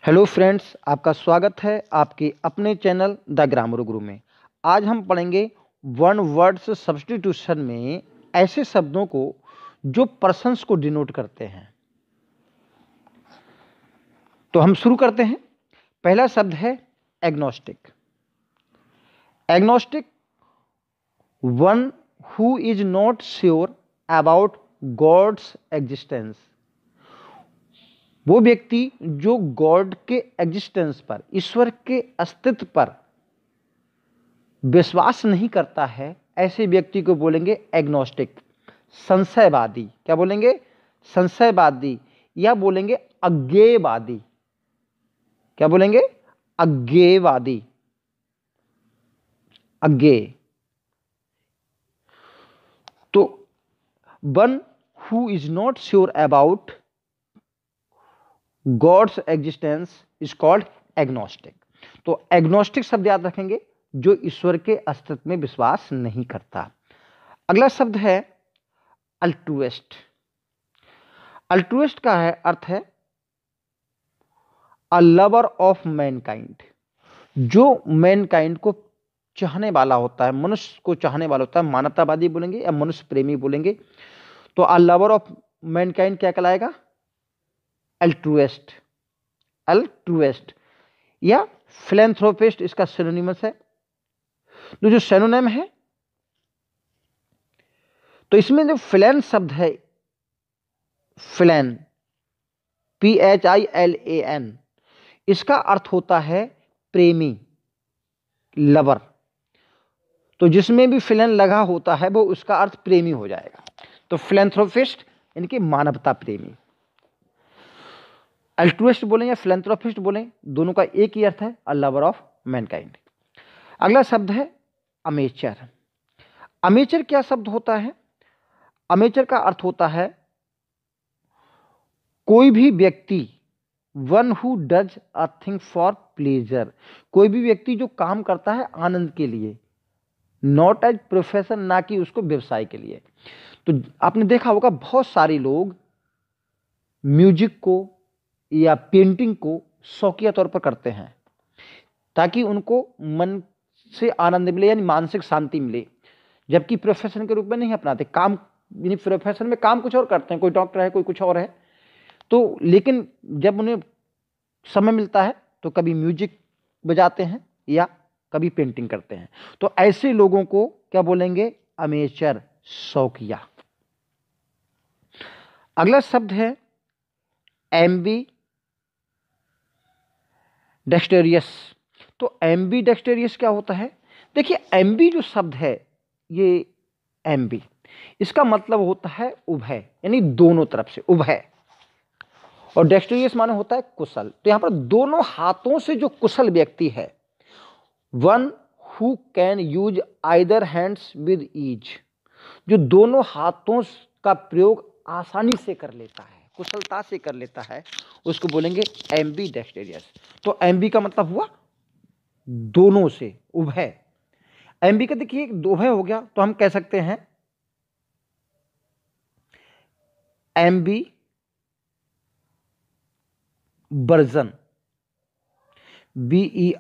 Hello friends, आपका स्वागत है आपके अपने चैनल द ग्रामर गुरु में। आज हम पढ़ेंगे वन वर्ड्स सब्स्टिट्यूशन में ऐसे शब्दों को जो पर्सन्स को डिनोट करते हैं। तो हम शुरू करते हैं। पहला शब्द है agnostic. Agnostic one who is not sure about God's existence. वो व्यक्ति जो गॉड के एग्जिस्टेंस पर, ईश्वर के अस्तित्व पर विश्वास नहीं करता है, ऐसे व्यक्ति को बोलेंगे एग्नोस्टिक, संशयवादी। क्या बोलेंगे? संशयवादी, या बोलेंगे अज्ञेयवादी। क्या बोलेंगे? अज्ञेयवादी, अज्ञेय। तो one who is not sure about God's existence is called agnostic. तो एग्नोस्टिक शब्द याद रखेंगे, जो ईश्वर के अस्तित्व में विश्वास नहीं करता। अगला शब्द है अल्ट्रुइस्ट। अल्ट्रुइस्ट का अर्थ है अ लवर ऑफ मैनकाइंड। जो मैनकाइंड को चाहने वाला होता है, मनुष्य को चाहने वाला होता है, मानवतावादी बोलेंगे या मनुष्य प्रेमी बोलेंगे। तो अ लवर ऑफ मैनकाइंड क्या कहलाएगा? अल्ट्रुइस्ट। अल्ट्रुइस्ट या फिलैंथ्रोपिस्ट इसका सिनोनिमस है। तो जो सिनोनिम है, तो इसमें जो फिलैन शब्द है, फिलैन, PHILAN, इसका अर्थ होता है प्रेमी, लवर। तो जिसमें भी फिलैन लगा होता है वो उसका अर्थ प्रेमी हो जाएगा। तो फिलैंथ्रोपिस्ट इनकी मानवता प्रेमी। अल्ट्रुइस्ट बोलें या फिलैंथ्रोपिस्ट बोलें, दोनों का एक ही अर्थ है, अ लवर ऑफ मैनकाइंड। अगला शब्द है अमेचर। अमेचर क्या शब्द होता है? अमेचर का अर्थ होता है कोई भी व्यक्ति, one who does a thing for pleasure. कोई भी व्यक्ति जो काम करता है आनंद के लिए, नॉट एज प्रोफेशन, ना कि उसको व्यवसाय के लिए। तो आपने देखा होगा बहुत सारे लोग म्यूजिक को या पेंटिंग को शौकिया तौर पर करते हैं ताकि उनको मन से आनंद मिले, यानी मानसिक शांति मिले, जबकि प्रोफेशन के रूप में नहीं अपनाते। काम यानी प्रोफेशन में काम कुछ और करते हैं, कोई डॉक्टर है, कोई कुछ और है। तो लेकिन जब उन्हें समय मिलता है तो कभी म्यूजिक बजाते हैं या कभी पेंटिंग करते हैं। तो ऐसे लोगों को क्या बोलेंगे? अमेचर, शौकिया। अगला शब्द है एम्बी डेक्सटेरियस। तो एम्बी डेक्सटेरियस क्या होता है? देखिए, एम्बी जो शब्द है, ये एम्बी, इसका मतलब होता है उभय, यानी दोनों तरफ से, उभय। और डेक्सटेरियस माने होता है कुशल। तो यहां पर दोनों हाथों से जो कुशल व्यक्ति है, one who can use either hands with ease, जो दोनों हाथों का प्रयोग आसानी से कर लेता है, कुशलता से कर लेता है, उसको बोलेंगे एम्बी डेक्सटेरियस। तो एम्बी का मतलब हुआ दोनों से, उभय। एम्बी का देखिए उभय हो गया, तो हम कह सकते हैं Aamby version, BERSION।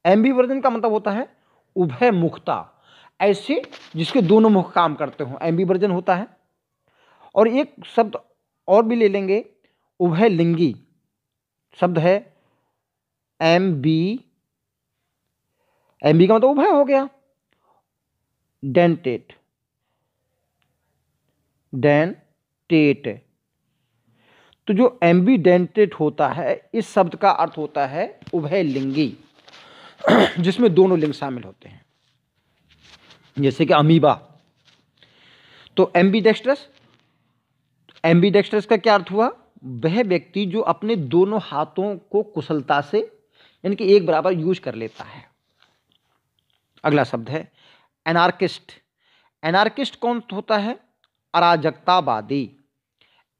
Aamby version का मतलब होता है उभय मुखता, ऐसे जिसके दोनों मुख काम करते हो, एम्बी वर्जन होता है। और एक शब्द और भी ले लेंगे, उभय लिंगी शब्द है एम्बी। एम्बी का मतलब उभय हो गया। Dentate, dentate. तो जो एम्बी डेंटेट होता है, इस शब्द का अर्थ होता है उभय लिंगी, जिसमें दोनों लिंग शामिल होते हैं, जैसे कि अमीबा। तो एम्बीडेक्स्ट्रस, एम्बीडेक्स्ट्रस का क्या अर्थ हुआ? वह व्यक्ति जो अपने दोनों हाथों को कुशलता से, यानी कि एक बराबर यूज कर लेता है। अगला शब्द है एनार्किस्ट। एनार्किस्ट कौन होता है? अराजकतावादी।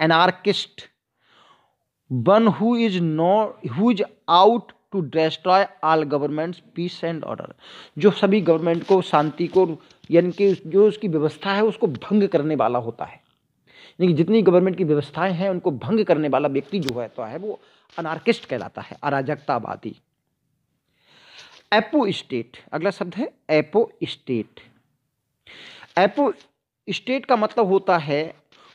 Anarchist one who is out to destroy all governments peace and order, जो सभी गवर्नमेंट को, शांति को यानी कि जो उसकी व्यवस्था है उसको भंग करने वाला होता है। यानी कि जितनी गवर्नमेंट की व्यवस्थाएं हैं उनको भंग करने वाला व्यक्ति जो है वो अनार्किस्ट कहलाता है, अराजकतावादी। एपोस्टेट, अगला शब्द है एपोस्टेट। एपोस्टेट का मतलब होता है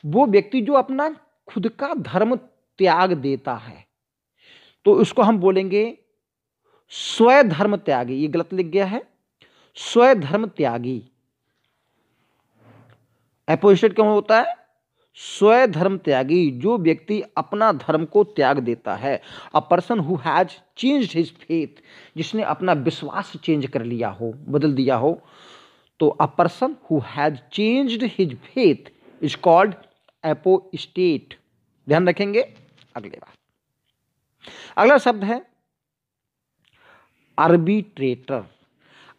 वो व्यक्ति जो अपना खुद का धर्म त्याग देता है, तो उसको हम बोलेंगे स्वधर्म त्यागी। ये गलत लिख गया है, स्वधर्म त्यागी। एपोस्टेट क्यों होता है? स्वधर्म त्यागी, जो व्यक्ति अपना धर्म को त्याग देता है। A person who has changed his faith, जिसने अपना विश्वास चेंज कर लिया हो, बदल दिया हो, तो a person who has changed his faith is called apostate. ध्यान रखेंगे। अगले बार अगला शब्द है आर्बिट्रेटर।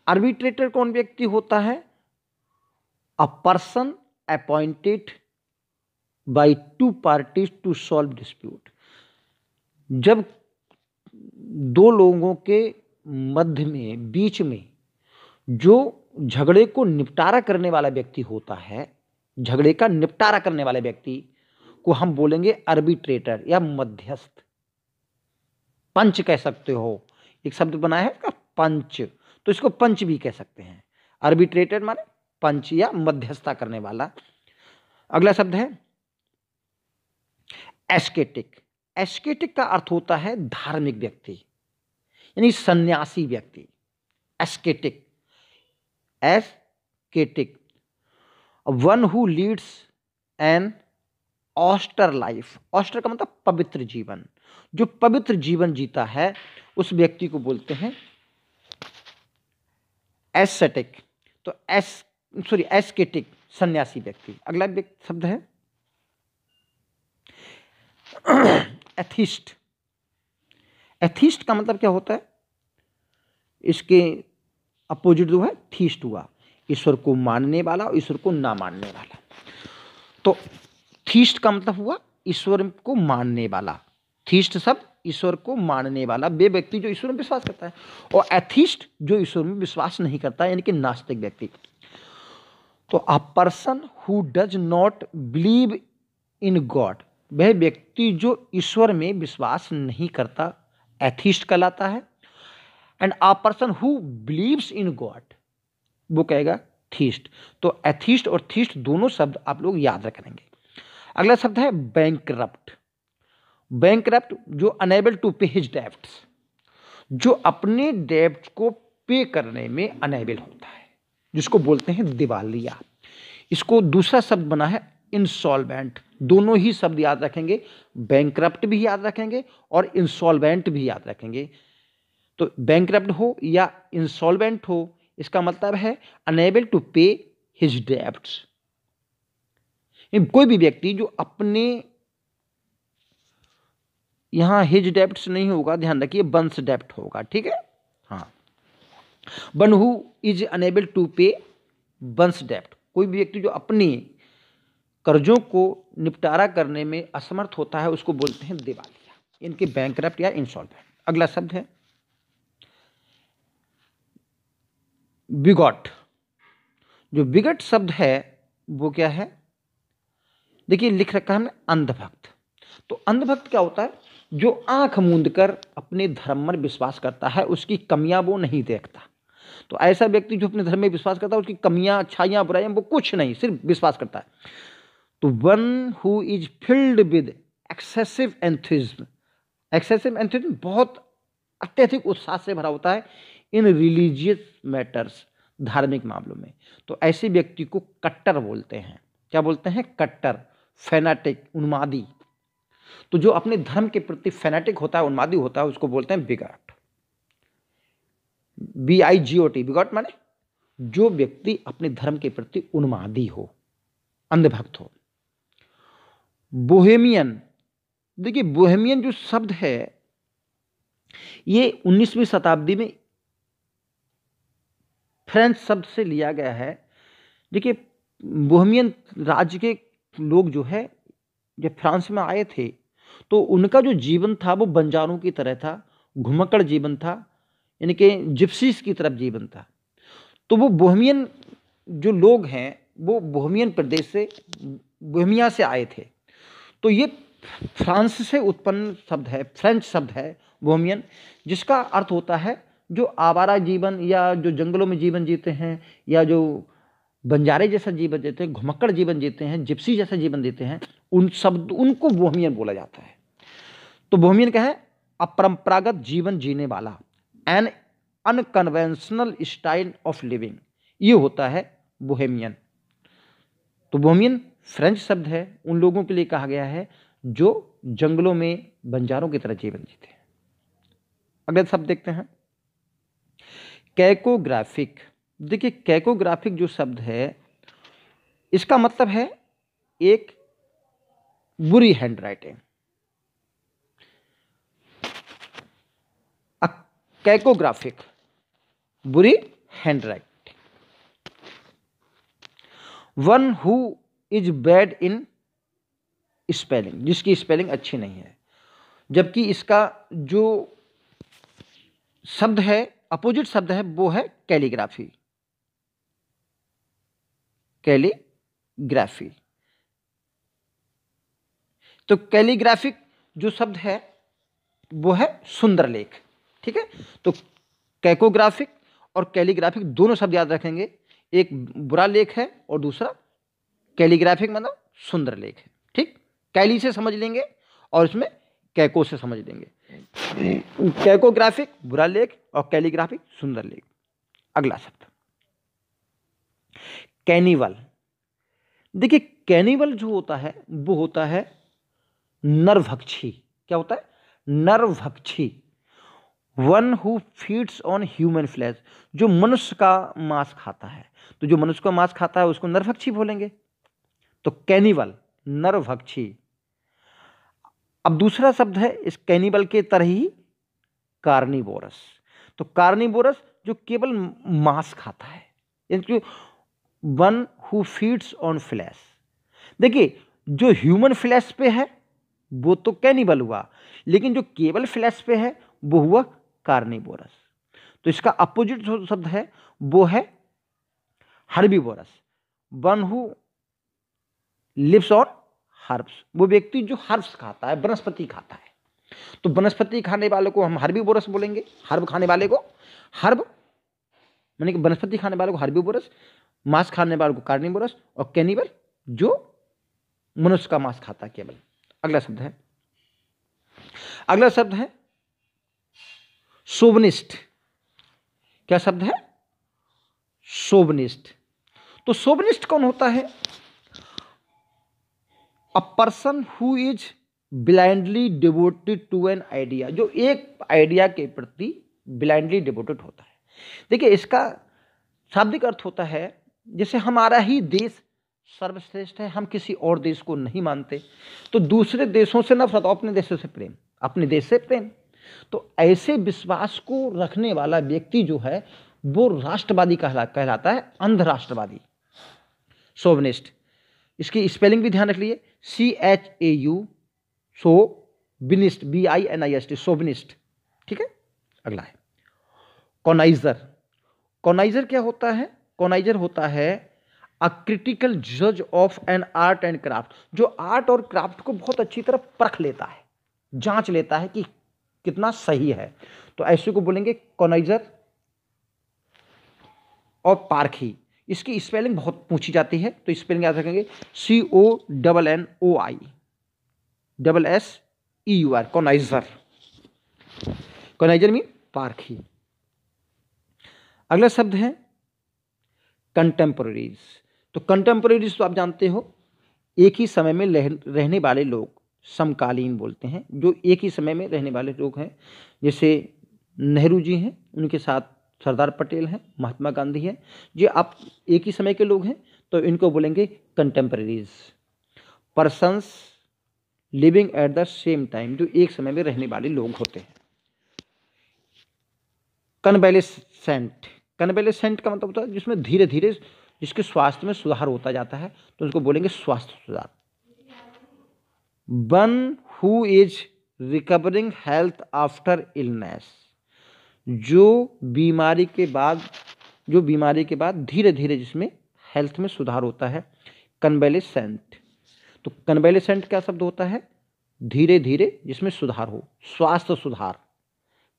आर्बिट्रेटर कौन व्यक्ति होता है? A person appointed by two parties to solve dispute. जब दो लोगों के मध्य में, बीच में जो झगड़े को निपटारा करने वाला व्यक्ति होता है, झगड़े का निपटारा करने वाले व्यक्ति को हम बोलेंगे आर्बिट्रेटर या मध्यस्थ। पंच कह सकते हो, एक शब्द बना है इसका पंच, तो इसको पंच भी कह सकते हैं। आर्बिट्रेटर माने पंच या मध्यस्थता करने वाला। अगला शब्द है एस्केटिक। एस्केटिक का अर्थ होता है धार्मिक व्यक्ति, यानी सन्यासी व्यक्ति। Ascetic, ascetic, one who leads an austere life. Austere का मतलब पवित्र जीवन। जो पवित्र जीवन जीता है उस व्यक्ति को बोलते हैं एस्केटिक। तो एस्केटिक सन्यासी व्यक्ति। अगला शब्द है एथिस्ट। एथिस्ट का मतलब क्या होता है? इसके अपोजिट जो है थीस्ट हुआ, ईश्वर को मानने वाला और ईश्वर को ना मानने वाला। तो थीस्ट का मतलब हुआ ईश्वर को मानने वाला। थीस्ट शब्द ईश्वर को मानने वाला, वे व्यक्ति जो ईश्वर में विश्वास करता है। और एथिस्ट जो ईश्वर में विश्वास नहीं करता, यानी कि नास्तिक व्यक्ति। तो a person who does not believe in God, वह व्यक्ति जो ईश्वर में विश्वास नहीं करता, एथिस्ट कहलाता है। And a person who believes in God, वो कहेगा थीस्ट। तो एथिस्ट और थीस्ट दोनों शब्द आप लोग याद रखेंगे। अगला शब्द है बैंकरप्ट। बैंकरप्ट जो अनेबल टू पे हिज डेब्ट्स, जो अपने डेब्ट को पे करने में अनेबल होता है, जिसको बोलते हैं दिवालिया। इसको दूसरा शब्द बना है इंसॉल्वेंट। दोनों ही शब्द याद रखेंगे, बैंकरप्ट भी याद रखेंगे और इंसॉल्वेंट भी याद रखेंगे। तो बैंकरप्ट हो या इंसॉल्वेंट हो, इसका मतलब है अनेबल टू पे हिज डेब्ट्स। कोई भी व्यक्ति जो अपने, यहां हिज डेब्ट्स नहीं होगा, ध्यान रखिए, वंस डेब्ट होगा, ठीक है। हाँ, one who is unable to pay one's डेब्ट, कोई भी व्यक्ति जो अपने कर्जों को निपटारा करने में असमर्थ होता है उसको बोलते हैं दिवालिया, इनके बैंकरप्ट या इंसॉल्वेंट। अगला शब्द है बिगॉट। जो बिगट शब्द है वो क्या है? देखिए लिख रखा है हमने अंधभक्त। तो अंधभक्त क्या होता है? जो आंख मूंद कर अपने धर्म में विश्वास करता है, उसकी कमियां वो नहीं देखता। तो ऐसा व्यक्ति जो अपने धर्म में विश्वास करता है, उसकी कमियां, अच्छाइयां, बुराइयां वो कुछ नहीं, सिर्फ विश्वास करता है। तो one who is filled with excessive enthusiasm. Excessive enthusiasm बहुत अत्यधिक उत्साह से भरा होता है इन रिलीजियस मैटर्स, धार्मिक मामलों में। तो ऐसे व्यक्ति को कट्टर बोलते हैं। क्या बोलते हैं? कट्टर, फैनाटिक, उन्मादी। तो जो अपने धर्म के प्रति फैनाटिक होता है, उन्मादी होता है, उसको बोलते हैं बिगॉट। BIGOT, बिगॉट माने जो व्यक्ति अपने धर्म के प्रति उन्मादी हो, अंधभक्त हो। बोहेमियन, देखिए बोहेमियन जो शब्द है ये 19वीं शताब्दी में फ्रेंच शब्द से लिया गया है। देखिए बोहेमियन राज्य के लोग जो है जब फ्रांस में आए थे तो उनका जो जीवन था वो बंजारों की तरह था, घुमक्कड़ जीवन था, यानी कि जिप्सीज की तरफ जीवन था। तो वो बोहेमियन जो लोग हैं वो बोहेमियन प्रदेश से, बोहेमिया से आए थे। तो ये फ्रांस से उत्पन्न शब्द है, फ्रेंच शब्द है बोहेमियन, जिसका अर्थ होता है जो आवारा जीवन या जो जंगलों में जीवन जीते हैं, या जो बंजारे जैसा जीवन जीते हैं, घुमक्कड़ जीवन जीते हैं, जिप्सी जैसा जीवन जीते हैं, उनको बोहेमियन बोला जाता है। तो बोहेमियन क्या है? अपरंपरागत जीवन जीने वाला, an unconventional style of living, ये होता है बोहेमियन। तो बोहेमियन फ्रेंच शब्द है, उन लोगों के लिए कहा गया है जो जंगलों में बंजारों की तरह जीवन जीते हैं। अगला शब्द देखते हैं, कैकोग्राफिक। देखिए कैकोग्राफिक जो शब्द है इसका मतलब है एक बुरी हैंडराइटिंग। कैकोग्राफिक, बुरी handwriting. One who is bad in spelling, जिसकी स्पेलिंग अच्छी नहीं है। जबकि इसका जो शब्द है, अपोजिट शब्द है, वो है कैलीग्राफी। कैलीग्राफी। तो कैलीग्राफिक जो शब्द है वो है सुंदर लेख। ठीक है, तो कैकोग्राफिक और कैलीग्राफिक दोनों शब्द याद रखेंगे। एक बुरा लेख है और दूसरा कैलीग्राफिक मतलब सुंदर लेख है। ठीक, कैली से समझ लेंगे और इसमें कैको से समझ लेंगे। कैकोग्राफिक बुरा लेख और कैलीग्राफिक सुंदर लेख। अगला शब्द कैनिवल। देखिए कैनिवल जो होता है वो होता है नरभक्षी। क्या होता है? नरभक्षी। One who feeds on human flesh, जो मनुष्य का मांस खाता है। तो जो मनुष्य का मांस खाता है उसको नरभक्षी बोलेंगे। तो कैनिवल, नरभक्षी। अब दूसरा शब्द है इस कैनिबल के तरह ही कार्निवोरस। तो कार्निवोरस जो केवल मांस खाता है, one who feeds on flash. देखिए जो ह्यूमन फ्लैश पे है वो तो कैनिबल हुआ, लेकिन जो केवल फ्लैश पे है वो हुआ कार्निवोरस। तो इसका अपोजिट जो शब्द है वो है herbivorous. One who lives on herbs, वो व्यक्ति जो हर्ब्स खाता है, वनस्पति खाता है। तो वनस्पति खाने वाले को हम हर्बीवोरस बोलेंगे। हर्ब खाने वाले को हर्ब माने कि वनस्पति खाने वाले को हर्बीवोरस, मांस खाने वाले को कार्निवोरस, और कैनिबल जो मनुष्य का मांस खाता है केवल। अगला शब्द है शोवनिस्ट। क्या शब्द है? शोवनिस्ट। तो शोवनिस्ट कौन होता है? A person who is blindly devoted to an idea, जो एक आइडिया के प्रति ब्लाइंडली डिवोटेड होता है। देखिए इसका शाब्दिक अर्थ होता है जैसे हमारा ही देश सर्वश्रेष्ठ है, हम किसी और देश को नहीं मानते, तो दूसरे देशों से नफरत, अपने देशों से प्रेम, अपने देश से प्रेम। तो ऐसे विश्वास को रखने वाला व्यक्ति जो है वो राष्ट्रवादी कहलाता है, अंधराष्ट्रवादी, शोवनिस्ट। इसकी स्पेलिंग भी ध्यान रख लिए, CHAU, शोविनिस्ट, BINIST, शोविनिस्ट। ठीक है, अगला है कॉनाइजर। कॉनाइजर क्या होता है? कॉनाइजर होता है अ क्रिटिकल जज of an art and craft, जो आर्ट और क्राफ्ट को बहुत अच्छी तरह परख लेता है, जांच लेता है कि कितना सही है। तो ऐसे को बोलेंगे कॉनाइजर। और पारखी, इसकी स्पेलिंग बहुत पूछी जाती है, तो स्पेलिंग याद रखेंगे, CONNOI SSEUR, कॉनाइजर। कॉनाइजर मीन पारखी। अगला शब्द है कंटेम्पोरेरीज। तो कंटेम्पोरेरीज तो आप जानते हो, एक ही समय में रहने वाले लोग, समकालीन बोलते हैं, जो एक ही समय में रहने वाले लोग हैं। जैसे नेहरू जी हैं, उनके साथ सरदार पटेल हैं, महात्मा गांधी हैं, ये आप एक ही समय के लोग हैं, तो इनको बोलेंगे कंटेम्परेरीज। Persons living at the same time, जो एक समय में रहने वाले लोग होते हैं। कन्वेलेसेंट। कन्वेलेसेंट का मतलब होता है जिसमें धीरे धीरे जिसके स्वास्थ्य में सुधार होता जाता है, तो उसको बोलेंगे स्वास्थ्य सुधार। One who is recovering health after illness, जो बीमारी के बाद धीरे धीरे जिसमें हेल्थ में सुधार होता है। कन्वेलेसेंट, तो कन्वेलेसेंट क्या शब्द होता है? धीरे धीरे जिसमें सुधार हो, स्वास्थ्य सुधार।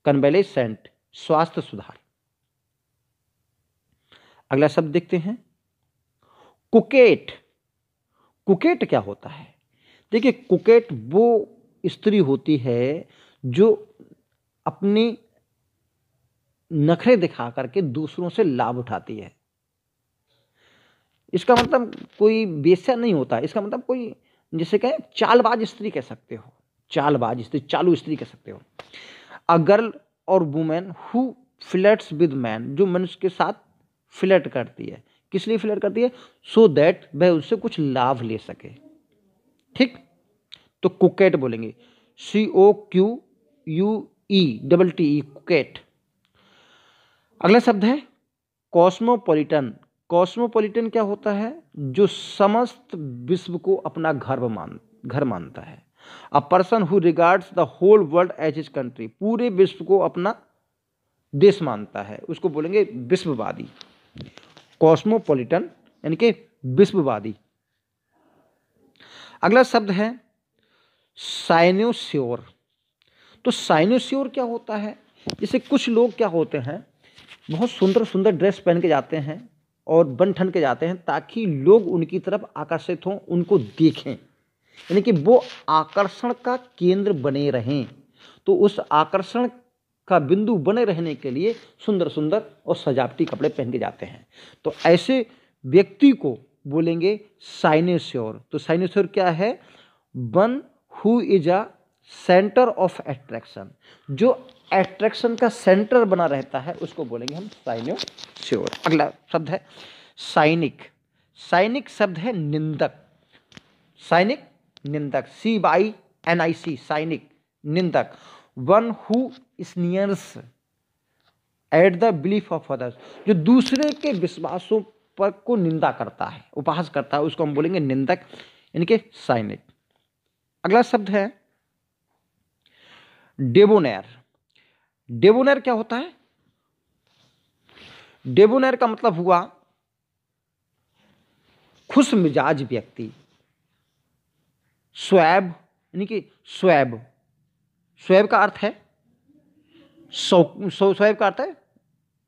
कन्वेलेसेंट, स्वास्थ्य सुधार। अगला शब्द देखते हैं, कुकेट। कुकेट क्या होता है? देखिए, कुकेट वो स्त्री होती है जो अपने नखरे दिखा करके दूसरों से लाभ उठाती है। इसका मतलब कोई वेश्या नहीं होता, इसका मतलब कोई जिसे कहें चालबाज स्त्री कह सकते हो, चालबाज स्त्री, चालू स्त्री कह सकते हो। अ गर्ल और women who flirts with man, जो मनुष्य के साथ फ्लर्ट करती है। किस लिए फ्लर्ट करती है? सो दैट वह उससे कुछ लाभ ले सके। ठीक, तो कुकेट बोलेंगे, COQUETTE, कुकेट। अगला शब्द है कॉस्मोपॉलिटन। कॉस्मोपॉलिटन क्या होता है? जो समस्त विश्व को अपना घर मानता है। A person who regards the whole world as his country, पूरे विश्व को अपना देश मानता है, उसको बोलेंगे विश्ववादी। कॉस्मोपॉलिटन यानी कि विश्ववादी। अगला शब्द है साइनोस्योर। तो साइनोस्योर क्या होता है? जैसे कुछ लोग क्या होते हैं, बहुत सुंदर सुंदर ड्रेस पहन के जाते हैं और बन ठन के जाते हैं ताकि लोग उनकी तरफ आकर्षित हों, उनको देखें, यानी कि वो आकर्षण का केंद्र बने रहें। तो उस आकर्षण का बिंदु बने रहने के लिए सुंदर सुंदर और सजावटी कपड़े पहन के जाते हैं। तो ऐसे व्यक्ति को बोलेंगे साइनोस्योर। तो साइनोस्योर क्या है? One who is a centre of attraction, जो अट्रैक्शन का सेंटर बना रहता है उसको बोलेंगे हम साइनोस्योर। अगला शब्द है साइनिक। साइनिक शब्द है निंदक। साइनिक, निंदक, CYNIC, साइनिक, निंदक। One who sneers at the belief of others, जो दूसरे के विश्वासों पर को निंदा करता है, उपहास करता है, उसको हम बोलेंगे निंदक, यानी कि साइनिक। अगला शब्द है डेबोनेर। डेबोनेर क्या होता है? डेबोनेर का मतलब हुआ खुश मिजाज व्यक्ति। स्वैब यानी कि स्वैब, स्वैब का अर्थ है स्वैब का अर्थ है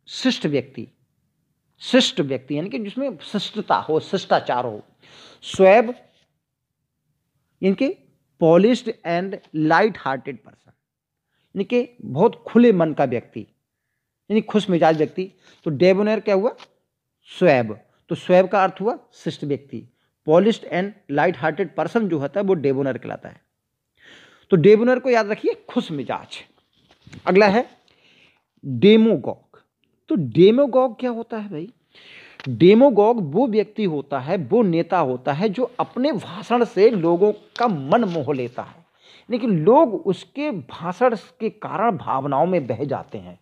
शिष्ट व्यक्ति। शिष्ट व्यक्ति यानी कि जिसमें शिष्टता हो, शिष्टाचार हो। स्वैब यानी कि polished and light hearted person, यानी कि बहुत खुले मन का व्यक्ति, यानी खुश मिजाज व्यक्ति। तो डेबोनेर क्या हुआ? स्वैब। तो स्वैब का अर्थ हुआ शिष्ट व्यक्ति। Polished and light hearted person जो होता है वो डेबोनेर कहलाता है। तो डेबोनेर को याद रखिए, खुश मिजाज। अगला है डेमोगॉग। तो डेमोगॉग क्या होता है भाई? डेमोगॉग वो व्यक्ति होता है, वो नेता होता है जो अपने भाषण से लोगों का मन मोह लेता है, लेकिन लोग उसके भाषण के कारण भावनाओं में बह जाते हैं।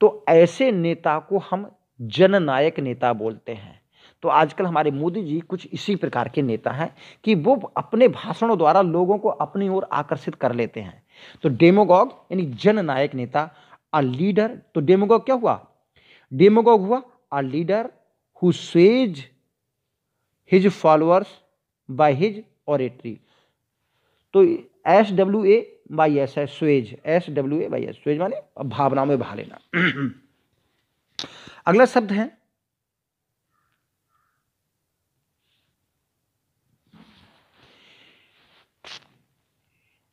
तो ऐसे नेता को हम जननायक नेता बोलते हैं। तो आजकल हमारे मोदी जी कुछ इसी प्रकार के नेता हैं कि वो अपने भाषणों द्वारा लोगों को अपनी ओर आकर्षित कर लेते हैं। तो डेमोगॉग यानी जननायक नेता। अ लीडर, तो डेमोगॉग क्या हुआ? डेमोगॉग हुआ a leader who Suez his followers by his oratory. तो SWAYS है, स्वेज, SWAYS, स्वेज माने भावनाओं में बहा लेना। अगला शब्द है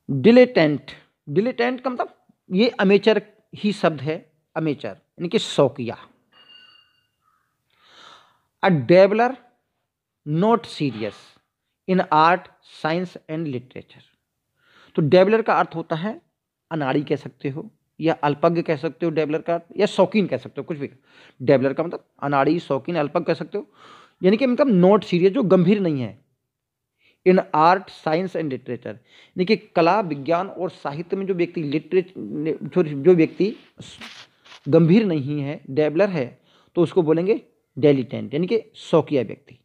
डिलेटेंट। डिलेटेंट का मतलब ये अमेचर ही शब्द है, अमेचर यानी कि शौकिया। A dabbler not serious in art, science and literature. तो डेवलर का अर्थ होता है अनाड़ी कह सकते हो, या अल्पज्ञ कह सकते हो डेवलर का, या शौकीन कह सकते हो, कुछ भी। डेवलर का मतलब अनाड़ी, शौकीन, अल्पज्ञ कह सकते हो, यानी कि मतलब नॉट सीरियस, जो गंभीर नहीं है। इन आर्ट, साइंस एंड लिटरेचर, यानी कि कला, विज्ञान और साहित्य में जो व्यक्ति जो व्यक्ति गंभीर नहीं है, डेवलर है, तो उसको बोलेंगे डेलिटेंट, यानी कि शौकिया व्यक्ति।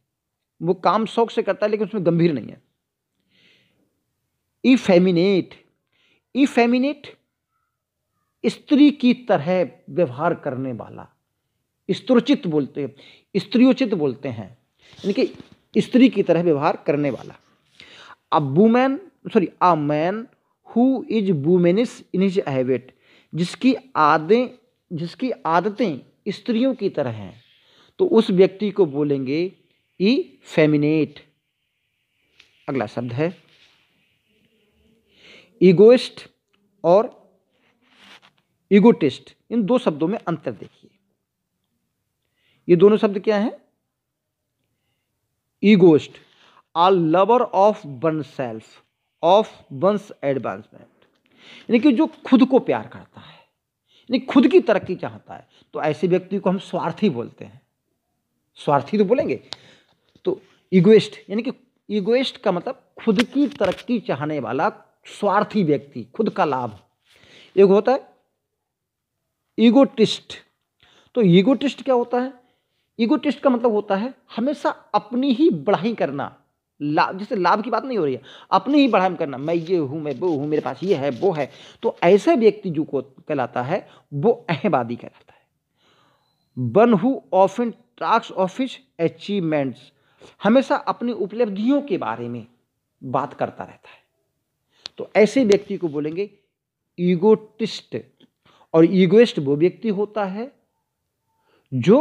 वो काम शौक से करता है लेकिन उसमें गंभीर नहीं है। इफेमिनेट। इफेमिनेट स्त्री की तरह व्यवहार करने वाला, स्त्रोचित बोलते हैं, स्त्रियोचित बोलते हैं, यानी कि स्त्री की तरह व्यवहार करने वाला। A man who is womanish in his habit, जिसकी आदतें स्त्रियों की तरह हैं, तो उस व्यक्ति को बोलेंगे इफेमिनेट। अगला शब्द है ईगोइस्ट और ईगोटिस्ट। इन दो शब्दों में अंतर देखिए। ये दोनों शब्द क्या हैं? Egoist, a lover of one self, of one's advancement, यानी कि जो खुद को प्यार करता है, यानी खुद की तरक्की चाहता है, तो ऐसे व्यक्ति को हम स्वार्थी बोलते हैं। स्वार्थी तो बोलेंगे। तो ईगोइस्ट, यानी कि ईगोइस्ट का मतलब खुद की तरक्की चाहने वाला स्वार्थी व्यक्ति, खुद का लाभ। एक होता है ईगोटिस्ट। तो ईगोटिस्ट क्या होता है? ईगोटिस्ट का मतलब होता है हमेशा अपनी ही बढ़ाई करना, जैसे लाभ की बात नहीं हो रही है, अपनी ही बढ़ाई करना, मैं ये हूं, मैं वो हूं, मेरे पास ये है, वो है। तो ऐसा व्यक्ति जो को कहलाता है वो अहंवादी कहलाता है। One who often talks of his achievements, हमेशा अपनी उपलब्धियों के बारे में बात करता रहता है, तो ऐसे व्यक्ति को बोलेंगे ईगोटिस्ट। और ईगोइस्ट वो व्यक्ति होता है जो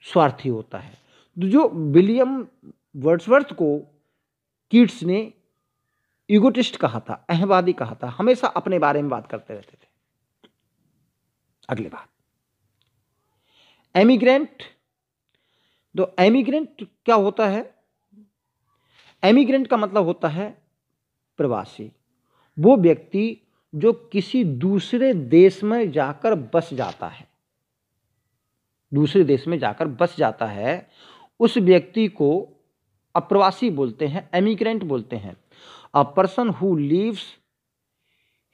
स्वार्थी होता है। जो विलियम वर्ड्सवर्थ को कीट्स ने ईगोटिस्ट कहा था, अहंवादी कहा था, हमेशा अपने बारे में बात करते रहते थे। अगली बात, एमिग्रेंट। तो एमिग्रेंट क्या होता है? एमिग्रेंट का मतलब होता है प्रवासी, वो व्यक्ति जो किसी दूसरे देश में जाकर बस जाता है, दूसरे देश में जाकर बस जाता है, उस व्यक्ति को अप्रवासी बोलते हैं, एमिग्रेंट बोलते हैं। A person who leaves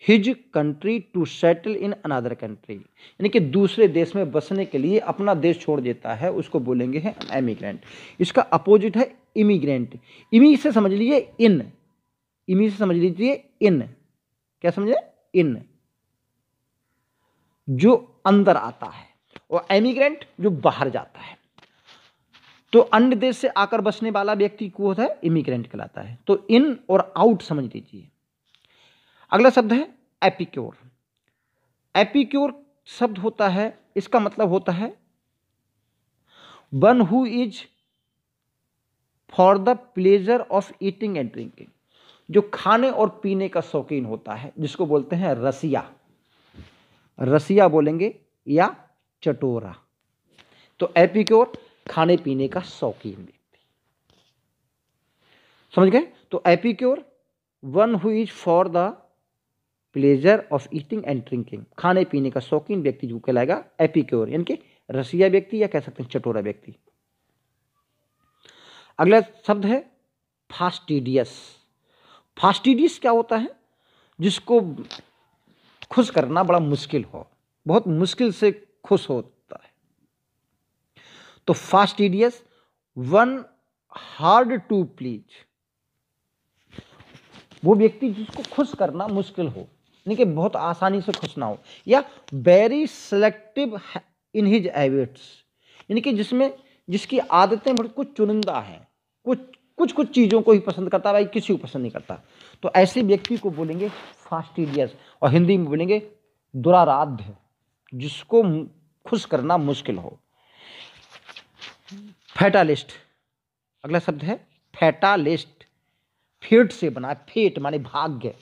his country to settle in another country, यानी कि दूसरे देश में बसने के लिए अपना देश छोड़ देता है, उसको बोलेंगे है एमिग्रेंट। इसका अपोजिट है इमिग्रेंट। इमी से समझ लीजिए इन, इमी से समझ लीजिए इन, क्या समझे? इन, जो अंदर आता है, और एमिग्रेंट जो बाहर जाता है। तो अन्य देश से आकर बसने वाला व्यक्ति को होता है इमिग्रेंट कहलाता है। तो इन और आउट समझ लीजिए। अगला शब्द है एपिक्योर। एपिक्योर शब्द होता है, इसका मतलब होता है one who is for the pleasure of eating and drinking, जो खाने और पीने का शौकीन होता है, जिसको बोलते हैं रसिया। रसिया बोलेंगे या चटोरा। तो एपिक्योर खाने पीने का शौकीन व्यक्ति, समझ गए? तो epicure one who is for the pleasure of eating and drinking, खाने पीने का शौकीन व्यक्ति जो कहलाएगा एपिक्योर, यानी कि रसिया व्यक्ति या कह सकते हैं चटोरा व्यक्ति। अगला शब्द है फास्टिडियस। फास्टिडियस क्या होता है? जिसको खुश करना बड़ा मुश्किल हो, बहुत मुश्किल से खुश होता है। तो fastidious, one hard to please, वो व्यक्ति जिसको खुश करना मुश्किल हो, यानी कि बहुत आसानी से खुश ना हो। या very selective in his habits, यानी कि जिसकी आदतें बहुत कुछ चुनिंदा हैं, कुछ चीज़ों को ही पसंद करता है, भाई किसी को पसंद नहीं करता। तो ऐसे व्यक्ति को बोलेंगे फास्टिडियस, और हिंदी में बोलेंगे दुराराध्य, जिसको खुश करना मुश्किल हो। फैटालिस्ट, अगला शब्द है फैटालिस्ट। फेट से बना, फेट माने भाग्य,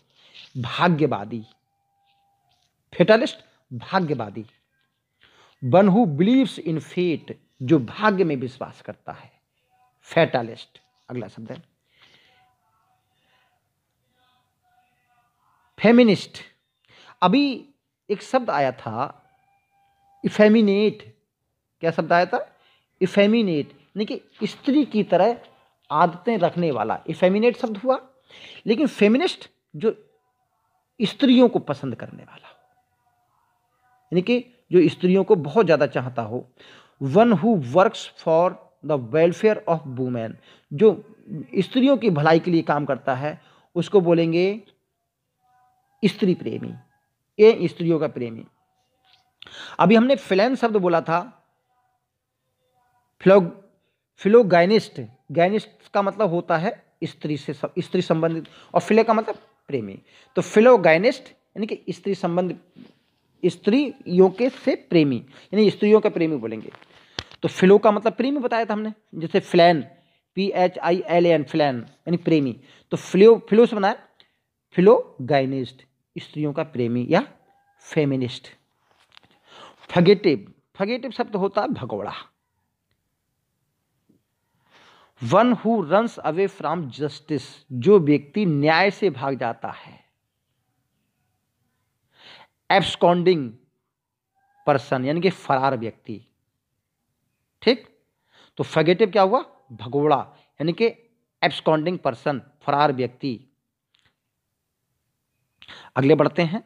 भाग्यवादी। फैटालिस्ट भाग्यवादी। One who believes in fate, जो भाग्य में विश्वास करता है, फैटालिस्ट। अगला शब्द है फेमिनिस्ट। अभी एक शब्द आया था इफेमिनेट। क्या शब्द आया था? इफेमिनेट, यानी कि स्त्री की तरह आदतें रखने वाला, इफेमिनेट शब्द हुआ। लेकिन फेमिनिस्ट जो स्त्रियों को पसंद करने वाला, यानी कि जो स्त्रियों को बहुत ज़्यादा चाहता हो। One who works for the welfare of women, जो स्त्रियों की भलाई के लिए काम करता है, उसको बोलेंगे स्त्री प्रेमी, ये स्त्रियों का प्रेमी। अभी हमने फिलैन शब्द बोला था, फिलो फिलोगाइनिस्ट, गाइनिस्ट का मतलब होता है स्त्री से स्त्री संबंधित, और फिले का मतलब प्रेमी। तो फिलोगाइनिस्ट यानी कि स्त्री संबंध, स्त्रियों के से प्रेमी, यानी स्त्रियों का प्रेमी बोलेंगे। तो फिलो का मतलब प्रेमी बताया था हमने, जैसे फ्लैन, PHILAN, फ्लैन यानी प्रेमी। तो फिलो से बनाया फिलोगाइनिस्ट, स्त्रियों का प्रेमी या फेमिनिस्ट। फगेटिव, फगेटिव शब्द होता है भगोड़ा। One who runs away from justice, जो व्यक्ति न्याय से भाग जाता है। एब्सकॉन्डिंग पर्सन यानी कि फरार व्यक्ति। ठीक, तो फगेटिव क्या हुआ, भगोड़ा, यानी कि एब्सकॉन्डिंग पर्सन, फरार व्यक्ति। अगले बढ़ते हैं।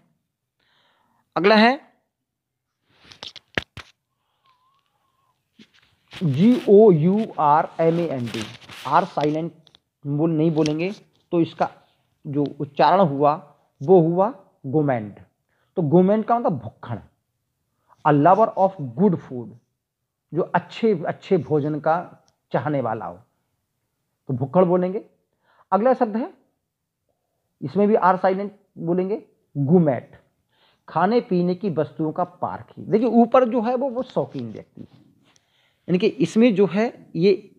अगला है GOURMAND। आर साइलेंट नहीं बोलेंगे, तो इसका जो उच्चारण हुआ वो हुआ गोमेंड। तो गोमेंड का मतलब भुक्खड़, a lover of good food, जो अच्छे अच्छे भोजन का चाहने वाला हो, तो भुक्खड़ बोलेंगे। अगला शब्द है, इसमें भी आर साइलेंट बोलेंगे, गुमैट, खाने पीने की वस्तुओं का पारखी। देखिए ऊपर जो है वो शौकीन व्यक्ति है, यानी कि इसमें जो है ये,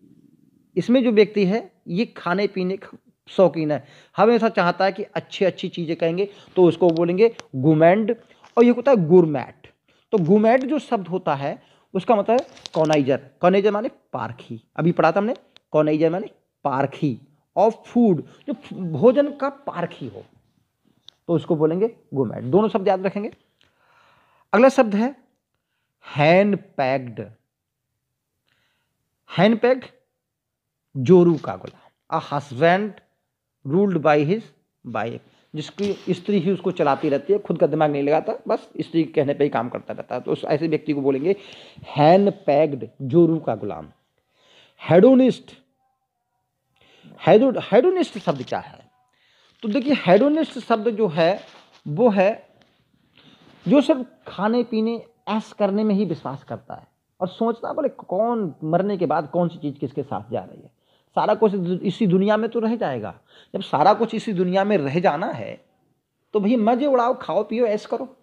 इसमें जो व्यक्ति है ये खाने पीने का शौकीन है, हमेशा चाहता है कि अच्छी अच्छी चीजें कहेंगे, तो उसको बोलेंगे गुमैंड। और ये होता है गुरमैट। तो गुमैट जो शब्द होता है उसका मतलब है कॉनाइजर, कॉनाइजर माने पारखी, अभी पढ़ा था हमने, कॉनाइजर माने पारखी ऑफ फूड, जो भोजन का पारखी हो, तो उसको बोलेंगे गुमैट। दोनों शब्द याद रखेंगे। अगला शब्द है हैंड पैक्ड। हैंड पैक्ड, जोरू का गुलाम, a husband ruled by his wife, जिसकी स्त्री ही उसको चलाती रहती है, खुद का दिमाग नहीं लगाता, बस स्त्री के कहने पे ही काम करता रहता है, तो उस ऐसे व्यक्ति को बोलेंगे हैंड पैक्ड, जोरू का गुलाम। हेडोनिस्ट, हेडोनिस्ट शब्द क्या है, तो देखिए हेडोनिस्ट शब्द जो है वो है जो सिर्फ खाने पीने ऐश करने में ही विश्वास करता है, और सोचता है बोले कौन मरने के बाद कौन सी चीज किसके साथ जा रही है, सारा कुछ इसी दुनिया में तो रह जाएगा। जब सारा कुछ इसी दुनिया में रह जाना है तो भैया मजे उड़ाओ, खाओ पियो, ऐश करो।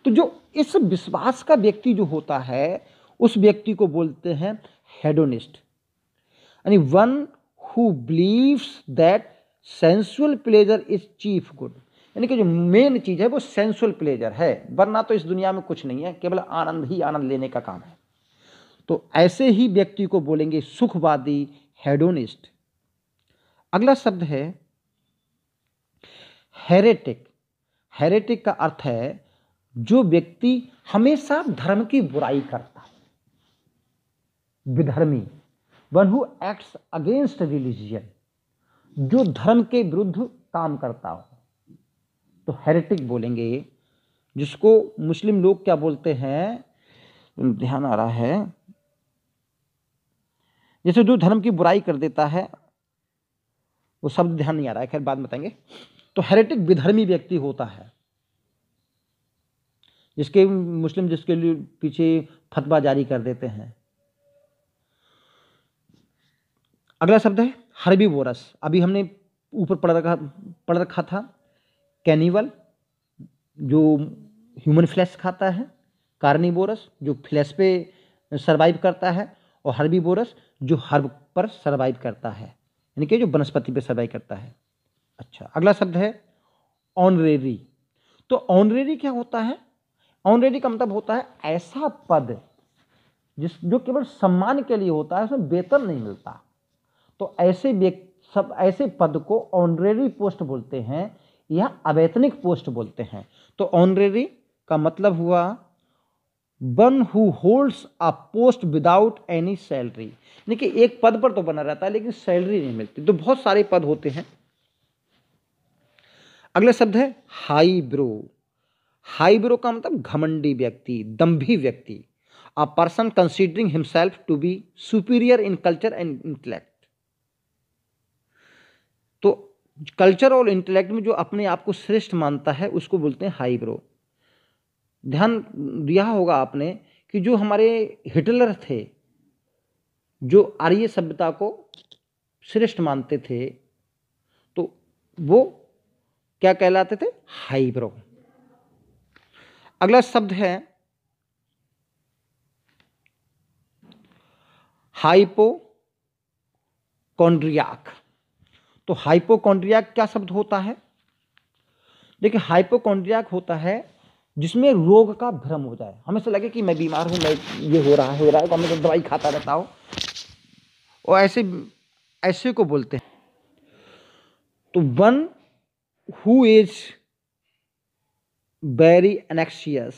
तो जो इस विश्वास का व्यक्ति जो होता है उस व्यक्ति को बोलते हैं हेडोनिस्ट, यानी one who believes that sensual pleasure is chief good, यानी कि जो मेन चीज है वो सेंसुअल प्लेजर है, वरना तो इस दुनिया में कुछ नहीं है, केवल आनंद ही आनंद लेने का काम है। तो ऐसे ही व्यक्ति को बोलेंगे सुखवादी, हेडोनिस्ट। अगला शब्द है हेरेटिक। हेरेटिक का अर्थ है जो व्यक्ति हमेशा धर्म की बुराई करता है, विधर्मी, one who acts against religion, जो धर्म के विरुद्ध काम करता हो, तो हेरेटिक बोलेंगे। जिसको मुस्लिम लोग क्या बोलते हैं, ध्यान आ रहा है, जैसे जो धर्म की बुराई कर देता है, वो शब्द ध्यान नहीं आ रहा है, खैर बाद में बताएंगे। तो हेरेटिक विधर्मी व्यक्ति होता है, जिसके मुस्लिम जिसके लिए पीछे फतवा जारी कर देते हैं। अगला शब्द है हर्बीवोरस। अभी हमने ऊपर पढ़ रखा था कैनिवल, जो ह्यूमन फ्लैश खाता है, कार्निवोरस जो फ्लैश पे सरवाइव करता है, और हर्बीवोरस जो हर्ब पर सरवाइव करता है, यानी कि जो वनस्पति पे सरवाइव करता है। अच्छा, अगला शब्द है ऑनरेरी। तो ऑनरेरी क्या होता है, ऑनरेरी का मतलब होता है ऐसा पद जो केवल सम्मान के लिए होता है, उसमें वेतन नहीं मिलता, तो ऐसे पद को ऑनरेरी पोस्ट बोलते हैं या अवैतनिक पोस्ट बोलते हैं। तो ऑनरेरी का मतलब हुआ one who holds a post without any salary, यानी कि एक पद पर तो बना रहता है लेकिन सैलरी नहीं मिलती। तो बहुत सारे पद होते हैं। अगला शब्द है हाईब्रो। हाईब्रो का मतलब घमंडी व्यक्ति, दंभी व्यक्ति, a person considering himself to be superior in culture and intellect. तो कल्चर और इंटेलेक्ट में जो अपने आप को श्रेष्ठ मानता है उसको बोलते हैं हाईब्रो। ध्यान दिया होगा आपने कि जो हमारे हिटलर थे, जो आर्य सभ्यता को श्रेष्ठ मानते थे, तो वो क्या कहलाते थे? हाइब्रो। अगला शब्द है हाइपोकॉन्ड्रियाक। तो हाइपोकॉन्ड्रियाक क्या शब्द होता है? देखिए, हाइपोकॉन्ड्रियाक होता है जिसमें रोग का भ्रम हो जाए, हमेशा लगे कि मैं बीमार हूं, मैं ये हो रहा है तो मैं दवाई खाता रहता हूं, और ऐसे को बोलते हैं। तो one who is very एनेक्सियस,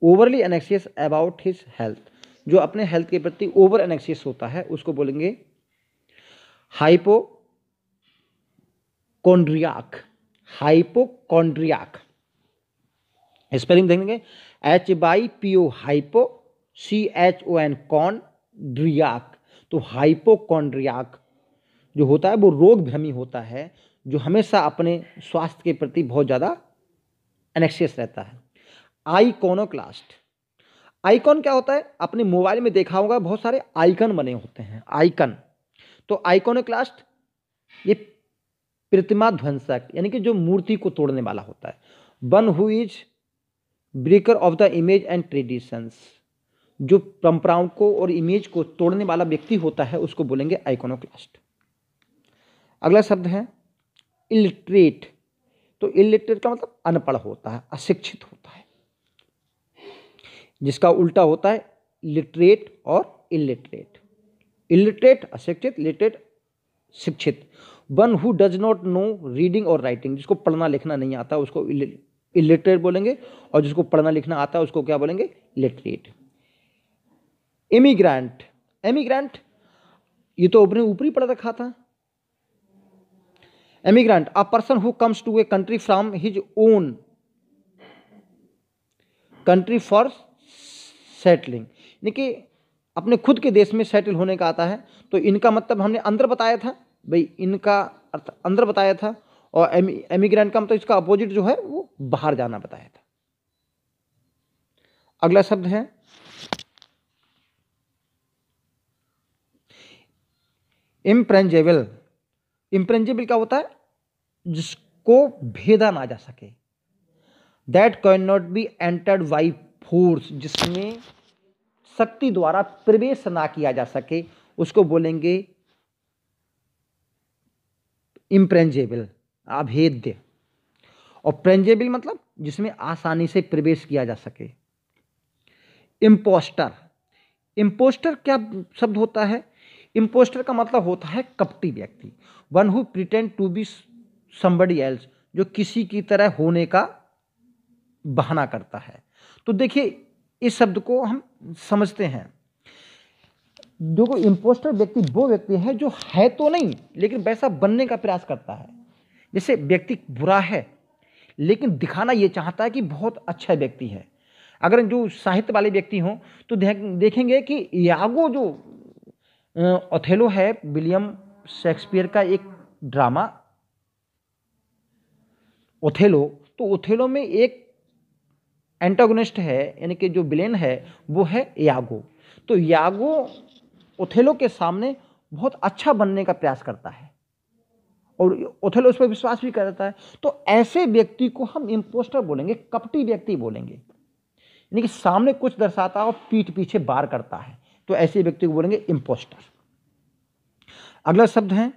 overly एनेक्सियस about his health, जो अपने हेल्थ के प्रति ओवर एनेक्सियस होता है उसको बोलेंगे हाइपोकॉन्ड्रियाक। हाइपोकॉन्ड्रियाक स्पेलिंग देखेंगे HYPO हाइपो, CHON कॉन्ड्रियाक। तो हाइपोकॉन्ड्रियाक जो होता है वो रोग भ्रमी होता है, जो हमेशा अपने स्वास्थ्य के प्रति बहुत ज़्यादा एनेक्सियस रहता है। आइकोनोक्लास्ट। आइकॉन क्या होता है? आपने मोबाइल में देखा होगा बहुत सारे आइकन बने होते हैं, आइकन। तो आइकोनोक्लास्ट ये प्रतिमा ध्वंसक, यानी कि जो मूर्ति को तोड़ने वाला होता है। One who is breaker of the image and traditions, जो परंपराओं को और इमेज को तोड़ने वाला व्यक्ति होता है उसको बोलेंगे आइकोनोक्लास्ट। अगला शब्द है इलिटरेट। तो इलिटरेट का मतलब अनपढ़ होता है, अशिक्षित होता है, जिसका उल्टा होता है लिटरेट और इलिटरेट। इलिटरेट अशिक्षित, लिटरेट शिक्षित। One who does not know reading और राइटिंग, जिसको पढ़ना लिखना नहीं आता उसको इलिटरेट बोलेंगे, और जिसको पढ़ना लिखना आता है उसको क्या बोलेंगे? लिटरेट। इमिग्रेंट। इमिग्रेंट ये तो अपने ऊपर ही पढ़ रखा था। Immigrant a person who comes to a country from his own country for settling, यानी कि अपने खुद के देश में सेटल होने का आता है। तो इनका मतलब हमने अंदर बताया था भाई, इनका अर्थ अंदर बताया था, और एमिग्रेंट का मतलब इसका अपोजिट जो है वो बाहर जाना बताया था। अगला शब्द है इम्प्रेंजेबल। इम्प्रेंजेबल क्या होता है? जिसको भेदा ना जा सके। That can not be entered by force, जिसमें शक्ति द्वारा प्रवेश ना किया जा सके उसको बोलेंगे इम्प्रेंजेबल, अभेद्य। और प्रेंजेबल मतलब जिसमें आसानी से प्रवेश किया जा सके। इम्पोस्टर। इम्पोस्टर क्या शब्द होता है? इम्पोस्टर का मतलब होता है कपटी व्यक्ति। One who pretend to be somebody else, जो किसी की तरह होने का बहाना करता है। तो देखिए, इस शब्द को हम समझते हैं। जो इम्पोस्टर व्यक्ति वो व्यक्ति है जो है तो नहीं लेकिन वैसा बनने का प्रयास करता है। जैसे व्यक्ति बुरा है लेकिन दिखाना ये चाहता है कि बहुत अच्छा व्यक्ति है। अगर जो साहित्य वाले व्यक्ति हों तो देखेंगे कि यागो जो ओथेलो है, विलियम शेक्सपियर का एक ड्रामा ओथेलो, तो ओथेलो में एक एंटागोनिस्ट है, यानी कि जो विलेन है वो है यागो। तो यागो ओथेलो के सामने बहुत अच्छा बनने का प्रयास करता है और ओथेलो उस पर विश्वास भी करता है। तो ऐसे व्यक्ति को हम इम्पोस्टर बोलेंगे, कपटी व्यक्ति बोलेंगे, यानी कि सामने कुछ दर्शाता है और पीठ पीछे वार करता है। तो ऐसे व्यक्ति को बोलेंगे इम्पोस्टर। अगला शब्द है